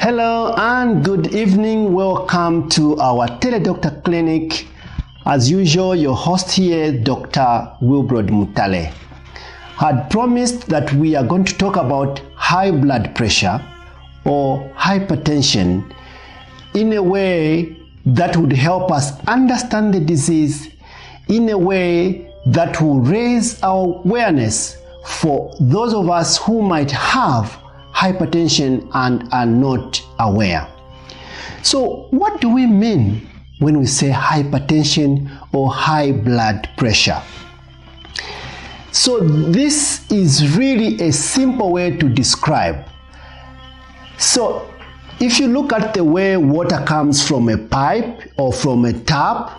Hello and good evening. Welcome to our TeleDoctor clinic. As usual, your host here, Dr. Wilbrod Mutale, had promised that we are going to talk about high blood pressure or hypertension in a way that would help us understand the disease, in a way that will raise our awareness for those of us who might have hypertension and are not aware. So what do we mean when we say hypertension or high blood pressure? So this is really a simple way to describe. So if you look at the way water comes from a pipe or from a tap,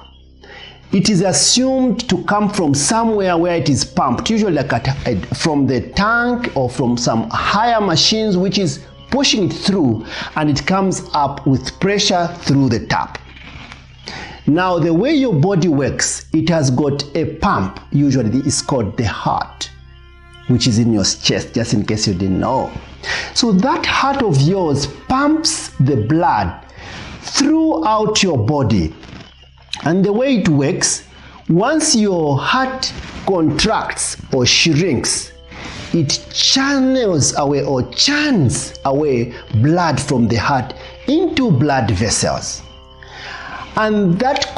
it is assumed to come from somewhere where it is pumped, usually from the tank or from some higher machines which is pushing it through, and it comes up with pressure through the tap. Now the way your body works, it has got a pump, usually it's called the heart, which is in your chest, just in case you didn't know. So that heart of yours pumps the blood throughout your body. And the way it works, once your heart contracts or shrinks, it channels away or churns away blood from the heart into blood vessels. And that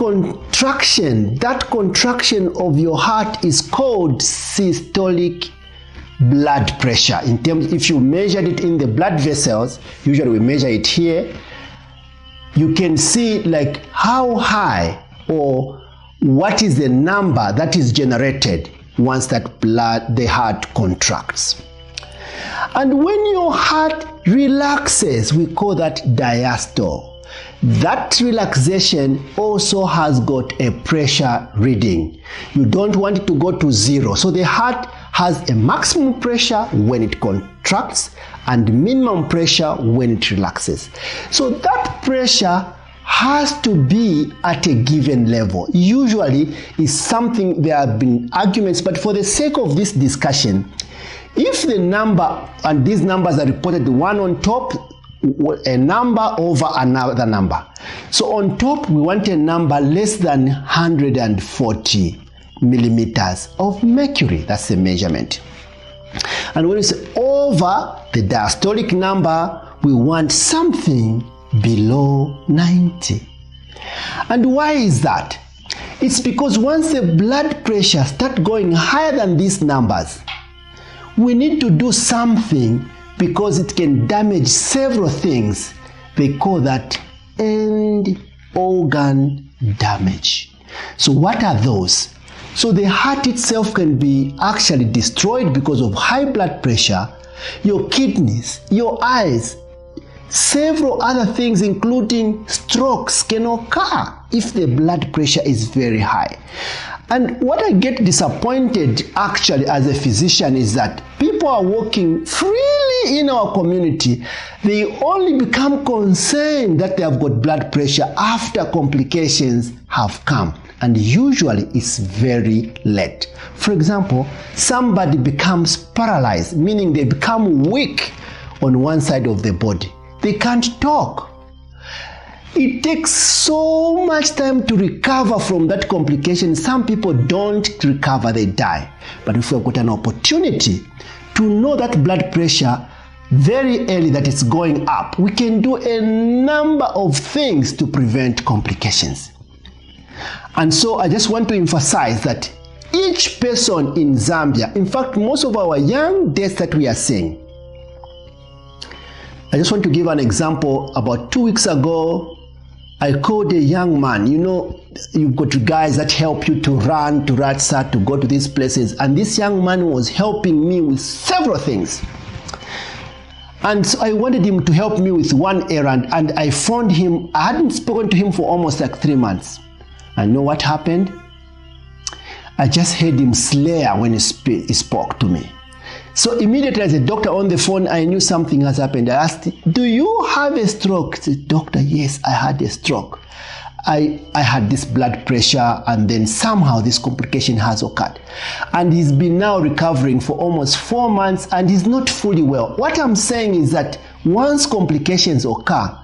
contraction of your heart is called systolic blood pressure. In terms, if you measured it in the blood vessels, usually we measure it here, you can see like how high or what is the number that is generated once the heart contracts. And when your heart relaxes, we call that diastole. That relaxation also has got a pressure reading. You don't want it to go to zero. So the heart has a maximum pressure when it contracts and minimum pressure when it relaxes. So that pressure has to be at a given level. Usually is something, there have been arguments, but for the sake of this discussion, if the number, and these numbers are reported one on top, a number over another number. So on top we want a number less than 140 millimeters of mercury. That's the measurement. And when it's over the diastolic number, we want something below 90. And why is that? It's because once the blood pressure starts going higher than these numbers, we need to do something because it can damage several things. They call that end organ damage. So what are those? So the heart itself can be actually destroyed because of high blood pressure. Your kidneys, your eyes, several other things including strokes can occur if the blood pressure is very high. And what I get disappointed actually as a physician is that people are walking freely in our community. They only become concerned that they have got blood pressure after complications have come. And usually it's very late. For example, somebody becomes paralyzed, meaning they become weak on one side of the body. They can't talk. It takes so much time to recover from that complication. Some people don't recover, they die. But if we've got an opportunity to know that blood pressure very early that it's going up, we can do a number of things to prevent complications. And so I just want to emphasize that each person in Zambia, in fact, most of our young deaths that we are seeing, I just want to give an example. About 2 weeks ago, I called a young man. You know, you've got guys that help you to run, to Ratsa, to go to these places. And this young man was helping me with several things. And so I wanted him to help me with one errand. And I phoned him. I hadn't spoken to him for almost like 3 months. And know what happened? I just heard him slur when he spoke to me. So immediately as a doctor on the phone, I knew something has happened. I asked, do you have a stroke? He said, doctor, yes, I had a stroke. I had this blood pressure and then somehow this complication has occurred. And he's been now recovering for almost 4 months and he's not fully well. What I'm saying is that once complications occur,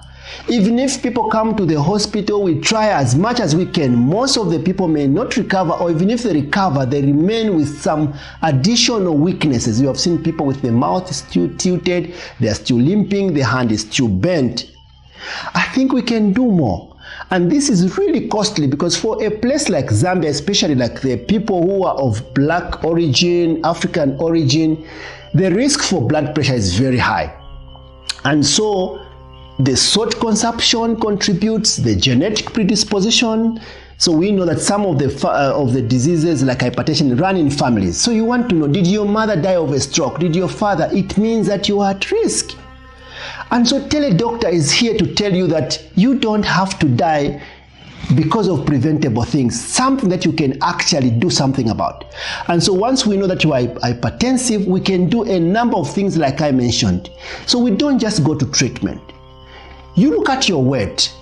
even if people come to the hospital, we try as much as we can. Most of the people may not recover, or even if they recover, they remain with some additional weaknesses. You have seen people with the mouth still tilted, they are still limping, the hand is still bent. I think we can do more. And this is really costly, because for a place like Zambia, especially like the people who are of black origin, African origin, the risk for blood pressure is very high. And so the salt consumption contributes, the genetic predisposition. So we know that some of the diseases like hypertension run in families. So you want to know, did your mother die of a stroke? Did your father? It means that you are at risk. And so TeleDoctor is here to tell you that you don't have to die because of preventable things, something that you can actually do something about. And so once we know that you are hypertensive, we can do a number of things like I mentioned. So we don't just go to treatment. You look at your weight.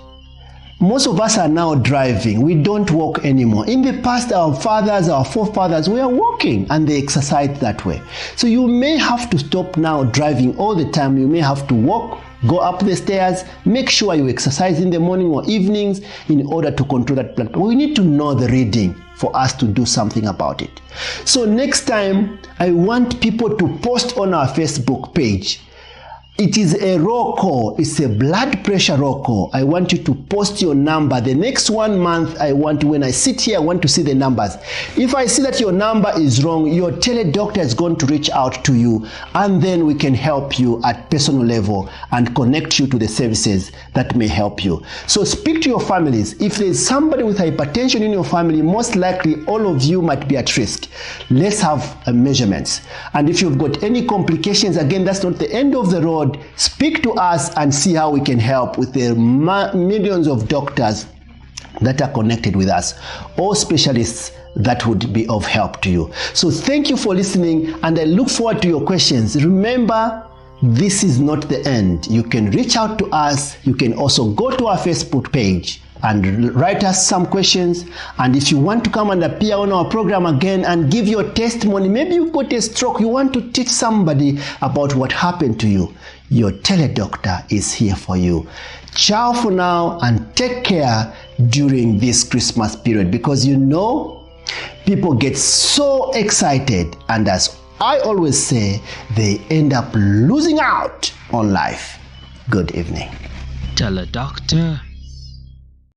Most of us are now driving. We don't walk anymore. In the past, our fathers, our forefathers were walking and they exercised that way. So you may have to stop now driving all the time. You may have to walk, go up the stairs, make sure you exercise in the morning or evenings in order to control that blood pressure. We need to know the reading for us to do something about it. So next time, I want people to post on our Facebook page. It is a roll call. It's a blood pressure roll call. I want you to post your number. The next 1 month, when I sit here, I want to see the numbers. If I see that your number is wrong, your TeleDoctor is going to reach out to you, and then we can help you at personal level and connect you to the services that may help you. So speak to your families. If there's somebody with hypertension in your family, most likely all of you might be at risk. Let's have measurements. And if you've got any complications, again, that's not the end of the road. Speak to us and see how we can help with the millions of doctors that are connected with us, or specialists that would be of help to you. So thank you for listening, and I look forward to your questions. Remember, this is not the end. You can reach out to us. You can also go to our Facebook page and write us some questions. And if you want to come and appear on our program again and give your testimony, maybe you've got a stroke, you want to teach somebody about what happened to you, your TeleDoctor is here for you. Ciao for now, and take care during this Christmas period, because you know, people get so excited, and as I always say, they end up losing out on life. Good evening. TeleDoctor.